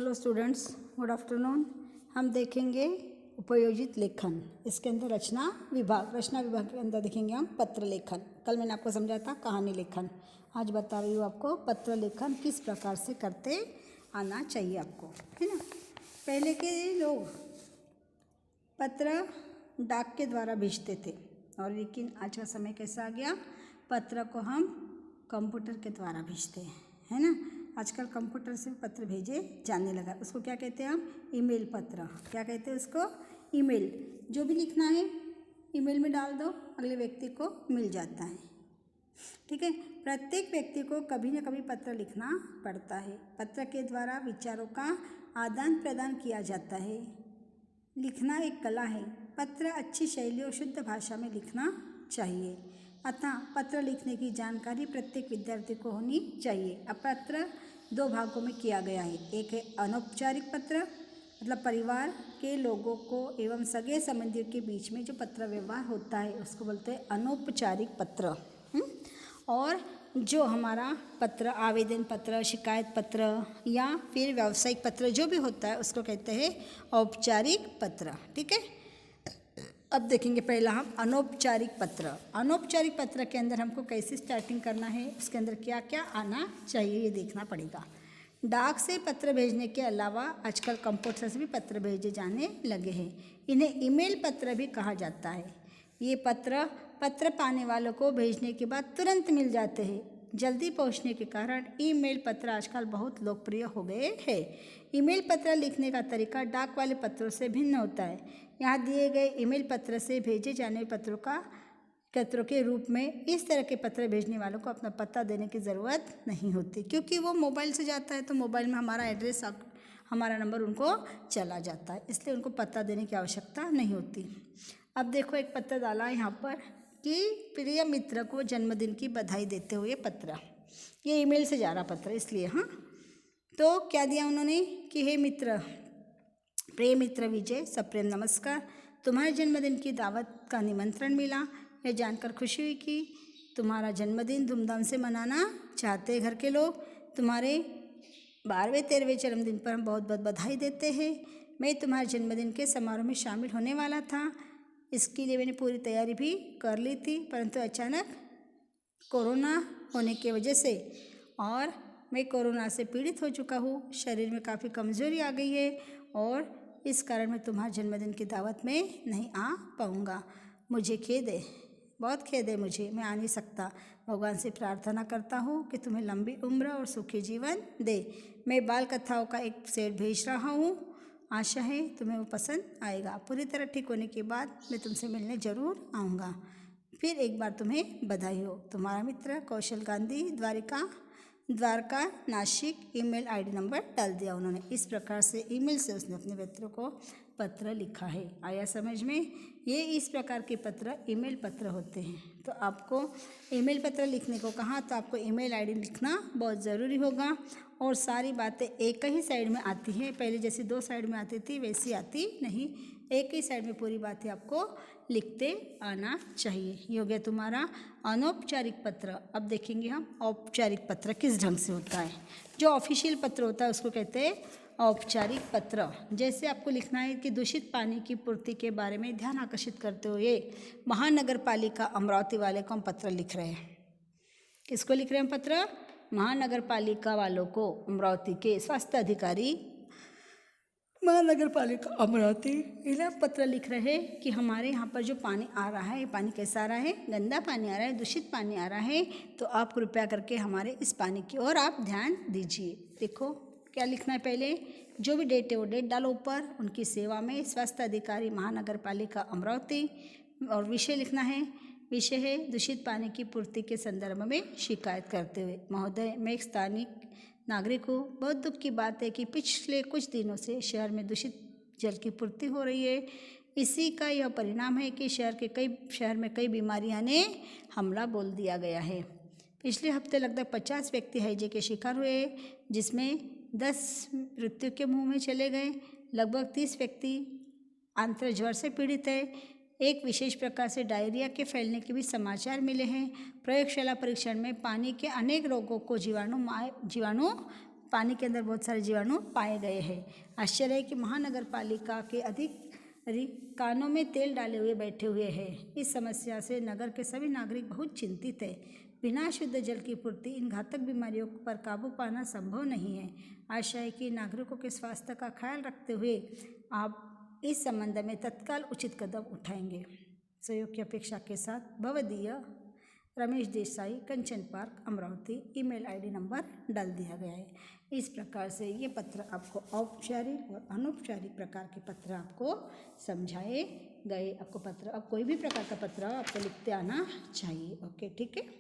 Hello students, good afternoon. हम देखेंगे उपयोजित लेखन। इसके अंदर रचना विभाग के अंदर देखेंगे हम पत्र लेखन। कल मैंने आपको समझाया था कहानी लेखन। आज बता रही हूँ आपको पत्र लेखन किस प्रकार से करते आना चाहिए आपको, है ना। पहले के लोग पत्र डाक के द्वारा भेजते थे, और लेकिन आज का समय कैसा आ गया, पत्र को हम कंप्यूटर के द्वारा भेजते हैं, है ना। आजकल कंप्यूटर से पत्र भेजे जाने लगा। उसको क्या कहते हैं हम, ईमेल पत्र। क्या कहते हैं उसको, ईमेल। जो भी लिखना है ईमेल में डाल दो, अगले व्यक्ति को मिल जाता है, ठीक है। प्रत्येक व्यक्ति को कभी न कभी पत्र लिखना पड़ता है। पत्र के द्वारा विचारों का आदान प्रदान किया जाता है। लिखना एक कला है। पत्र अच्छी शैली और शुद्ध भाषा में लिखना चाहिए। अतः पत्र लिखने की जानकारी प्रत्येक विद्यार्थी को होनी चाहिए। अब पत्र दो भागों में किया गया है। एक है अनौपचारिक पत्र, मतलब परिवार के लोगों को एवं सगे संबंधियों के बीच में जो पत्र व्यवहार होता है उसको बोलते हैं अनौपचारिक पत्र। और जो हमारा पत्र, आवेदन पत्र, शिकायत पत्र या फिर व्यावसायिक पत्र जो भी होता है उसको कहते हैं औपचारिक पत्र, ठीक है। अब देखेंगे पहला हम अनौपचारिक पत्र। अनौपचारिक पत्र के अंदर हमको कैसे स्टार्टिंग करना है, उसके अंदर क्या क्या आना चाहिए ये देखना पड़ेगा। डाक से पत्र भेजने के अलावा आजकल कंप्यूटर से भी पत्र भेजे जाने लगे हैं। इन्हें ईमेल पत्र भी कहा जाता है। ये पत्र पाने वालों को भेजने के बाद तुरंत मिल जाते हैं। जल्दी पहुंचने के कारण ईमेल पत्र आजकल बहुत लोकप्रिय हो गए हैं। ईमेल पत्र लिखने का तरीका डाक वाले पत्रों से भिन्न होता है। यहाँ दिए गए ईमेल पत्र से भेजे जाने पत्रों के रूप में इस तरह के पत्र भेजने वालों को अपना पता देने की ज़रूरत नहीं होती, क्योंकि वो मोबाइल से जाता है तो मोबाइल में हमारा एड्रेस, हमारा नंबर उनको चला जाता है, इसलिए उनको पता देने की आवश्यकता नहीं होती। अब देखो एक पत्र डाला है यहाँ पर कि प्रिय मित्र को जन्मदिन की बधाई देते हुए पत्र। ये ईमेल से जा रहा पत्र, इसलिए हाँ। तो क्या दिया उन्होंने कि हे मित्र, प्रिय मित्र विजय, सप्रेम नमस्कार। तुम्हारे जन्मदिन की दावत का निमंत्रण मिला। यह जानकर खुशी हुई कि तुम्हारा जन्मदिन धूमधाम से मनाना चाहते हैं घर के लोग। तुम्हारे 12वें 13वें जन्मदिन पर हम बहुत बहुत बधाई देते हैं। मैं तुम्हारे जन्मदिन के समारोह में शामिल होने वाला था। इसके लिए मैंने पूरी तैयारी भी कर ली थी, परंतु अचानक कोरोना होने की वजह से और मैं कोरोना से पीड़ित हो चुका हूँ। शरीर में काफ़ी कमज़ोरी आ गई है और इस कारण मैं तुम्हारे जन्मदिन की दावत में नहीं आ पाऊँगा। मुझे खेद है, बहुत खेद है मुझे, मैं आ नहीं सकता। भगवान से प्रार्थना करता हूँ कि तुम्हें लंबी उम्र और सुखी जीवन दे। मैं बाल कथाओं का एक सेट भेज रहा हूँ, आशा है तुम्हें वो पसंद आएगा। पूरी तरह ठीक होने के बाद मैं तुमसे मिलने ज़रूर आऊँगा। फिर एक बार तुम्हें बधाई हो। तुम्हारा मित्र Kaushal Gandhi, Dwarka Nashik. Email ID number डाल दिया उन्होंने। इस प्रकार से ईमेल से उसने अपने मित्र को पत्र लिखा है। आया समझ में? ये इस प्रकार के पत्र ईमेल पत्र होते हैं। तो आपको ईमेल पत्र लिखने को कहा तो आपको ईमेल आईडी लिखना बहुत ज़रूरी होगा। और सारी बातें एक ही साइड में आती हैं, पहले जैसे 2 साइड में आती थी वैसी आती नहीं, एक ही साइड में पूरी बातें आपको लिखते आना चाहिए। ये हो गया तुम्हारा अनौपचारिक पत्र। अब देखेंगे हम औपचारिक पत्र किस ढंग से होता है। जो ऑफिशियल पत्र होता है उसको कहते हैं औपचारिक पत्र। जैसे आपको लिखना है कि दूषित पानी की पूर्ति के बारे में ध्यान आकर्षित करते हुए महानगर पालिका अमरावती वाले को हम पत्र लिख रहे हैं। किसको लिख रहे हैं पत्र? महानगर पालिका वालों को, अमरावती के स्वास्थ्य अधिकारी महानगर पालिका अमरावती, इन्हें पत्र लिख रहे हैं कि हमारे यहाँ पर जो पानी आ रहा है, पानी कैसा आ रहा है, गंदा पानी आ रहा है, दूषित पानी आ रहा है, तो आप कृपया करके हमारे इस पानी की ओर आप ध्यान दीजिए। देखो क्या लिखना है, पहले जो भी डेट है वो डेट डालो ऊपर, उनकी सेवा में स्वास्थ्य अधिकारी महानगर पालिका अमरावती, और विषय लिखना है, विषय है दूषित पानी की पूर्ति के संदर्भ में शिकायत करते हुए। महोदय, मैं एक स्थानीय नागरिक हूँ। बहुत दुख की बात है कि पिछले कुछ दिनों से शहर में दूषित जल की पूर्ति हो रही है। इसी का यह परिणाम है कि शहर में कई बीमारियां ने हमला बोल दिया गया है। पिछले हफ्ते लगभग 50 व्यक्ति हैजे के शिकार हुए, जिसमें 10 मृत्यु के मुंह में चले गए। लगभग 30 व्यक्ति आंत्र ज्वर से पीड़ित है। एक विशेष प्रकार से डायरिया के फैलने के भी समाचार मिले हैं। प्रयोगशाला परीक्षण में पानी के अनेक रोगों को जीवाणु पानी के अंदर बहुत सारे जीवाणु पाए गए हैं। आश्चर्य है कि महानगर पालिका के अधिकारी कानों में तेल डाले हुए बैठे हुए हैं। इस समस्या से नगर के सभी नागरिक बहुत चिंतित हैं। बिना शुद्ध जल की पूर्ति इन घातक बीमारियों पर काबू पाना संभव नहीं है। आशा है कि नागरिकों के स्वास्थ्य का ख्याल रखते हुए आप इस संबंध में तत्काल उचित कदम उठाएंगे। सहयोग की अपेक्षा के साथ भवदीय Ramesh Desai, Kanchan park, Amravati. Email ID number डाल दिया गया है। इस प्रकार से ये पत्र आपको औपचारिक और अनौपचारिक प्रकार के पत्र आपको समझाए गए। आपको पत्र, अब कोई भी प्रकार का पत्र आपको लिखते आना चाहिए। ओके, ठीक है।